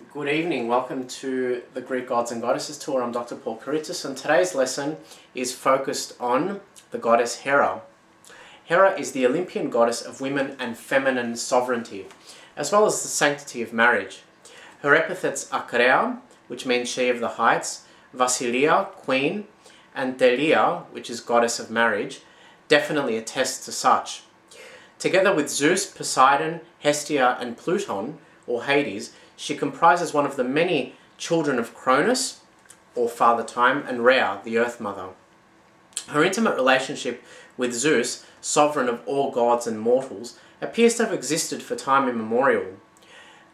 Good evening, welcome to the Greek Gods and Goddesses tour. I'm Dr. Paul Kiritsis, and today's lesson is focused on the goddess Hera. Hera is the Olympian goddess of women and feminine sovereignty, as well as the sanctity of marriage. Her epithets are Krea, which means she of the heights, Vasilia, queen, and Delia, which is goddess of marriage, definitely attest to such. Together with Zeus, Poseidon, Hestia, and Pluton, or Hades, she comprises one of the many children of Cronus, or Father Time, and Rhea, the Earth Mother. Her intimate relationship with Zeus, sovereign of all gods and mortals, appears to have existed for time immemorial.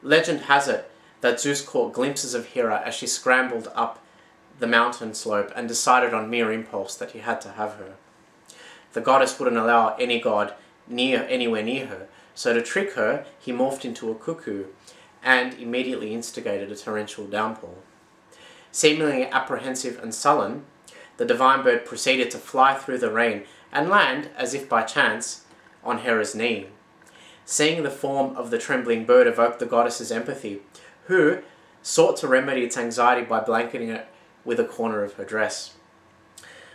Legend has it that Zeus caught glimpses of Hera as she scrambled up the mountain slope and decided on mere impulse that he had to have her. The goddess wouldn't allow any god anywhere near her, so to trick her, he morphed into a cuckoo and immediately instigated a torrential downpour. Seemingly apprehensive and sullen, the divine bird proceeded to fly through the rain and land, as if by chance, on Hera's knee. Seeing the form of the trembling bird evoked the goddess's empathy, who sought to remedy its anxiety by blanketing it with a corner of her dress.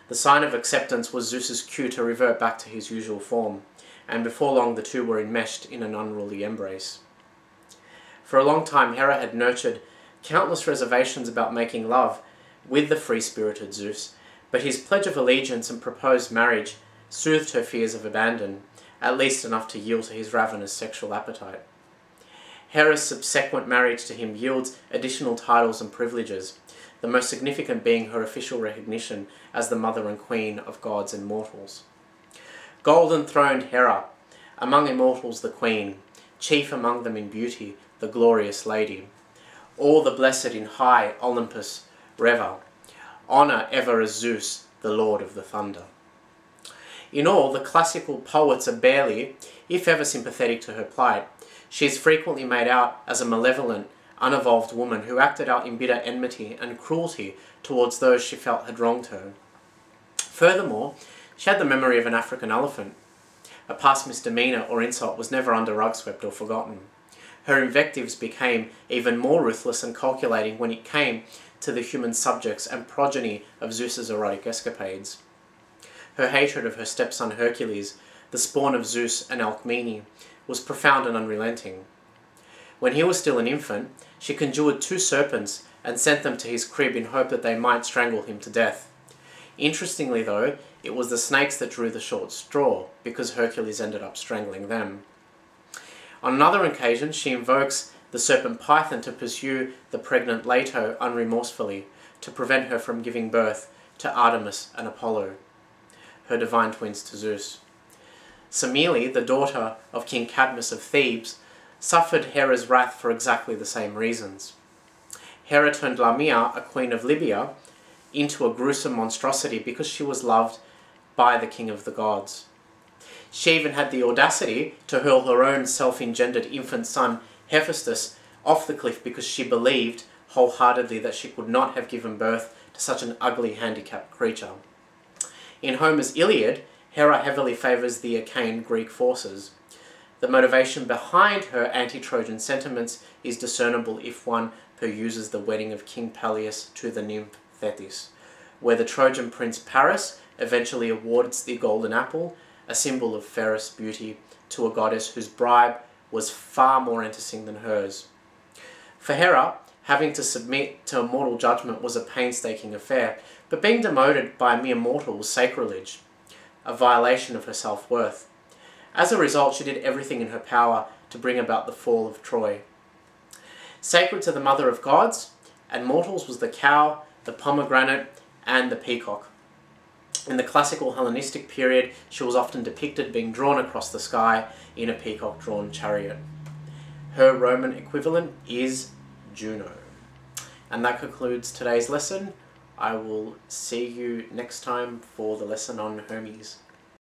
The sign of acceptance was Zeus's cue to revert back to his usual form, and before long the two were enmeshed in an unruly embrace. For a long time, Hera had nurtured countless reservations about making love with the free-spirited Zeus, but his pledge of allegiance and proposed marriage soothed her fears of abandon, at least enough to yield to his ravenous sexual appetite. Hera's subsequent marriage to him yields additional titles and privileges, the most significant being her official recognition as the mother and queen of gods and mortals. Golden-throned Hera, among immortals the queen, chief among them in beauty, the glorious lady, all the blessed in high Olympus revel, honour ever as Zeus, the lord of the thunder. In all, the classical poets are barely, if ever, sympathetic to her plight. She is frequently made out as a malevolent, unevolved woman who acted out in bitter enmity and cruelty towards those she felt had wronged her. Furthermore, she had the memory of an African elephant. A past misdemeanour or insult was never under rug swept or forgotten. Her invectives became even more ruthless and calculating when it came to the human subjects and progeny of Zeus's erotic escapades. Her hatred of her stepson Hercules, the spawn of Zeus and Alcmene, was profound and unrelenting. When he was still an infant, she conjured two serpents and sent them to his crib in hope that they might strangle him to death. Interestingly though, it was the snakes that drew the short straw, because Hercules ended up strangling them. On another occasion, she invokes the serpent Python to pursue the pregnant Leto unremorsefully, to prevent her from giving birth to Artemis and Apollo, her divine twins to Zeus. Semele, the daughter of King Cadmus of Thebes, suffered Hera's wrath for exactly the same reasons. Hera turned Lamia, a queen of Libya, into a gruesome monstrosity because she was loved by the king of the gods. She even had the audacity to hurl her own self-engendered infant son, Hephaestus, off the cliff because she believed wholeheartedly that she could not have given birth to such an ugly, handicapped creature. In Homer's Iliad, Hera heavily favours the Achaean Greek forces. The motivation behind her anti-Trojan sentiments is discernible if one peruses the wedding of King Peleus to the nymph Thetis, where the Trojan prince Paris eventually awards the golden apple, a symbol of fairest beauty, to a goddess whose bribe was far more interesting than hers. For Hera, having to submit to a mortal judgment was a painstaking affair, but being demoted by a mere mortal was sacrilege, a violation of her self-worth. As a result, she did everything in her power to bring about the fall of Troy. Sacred to the mother of gods and mortals was the cow, the pomegranate, and the peacock. In the classical Hellenistic period, she was often depicted being drawn across the sky in a peacock-drawn chariot. Her Roman equivalent is Juno. And that concludes today's lesson. I will see you next time for the lesson on Hermes.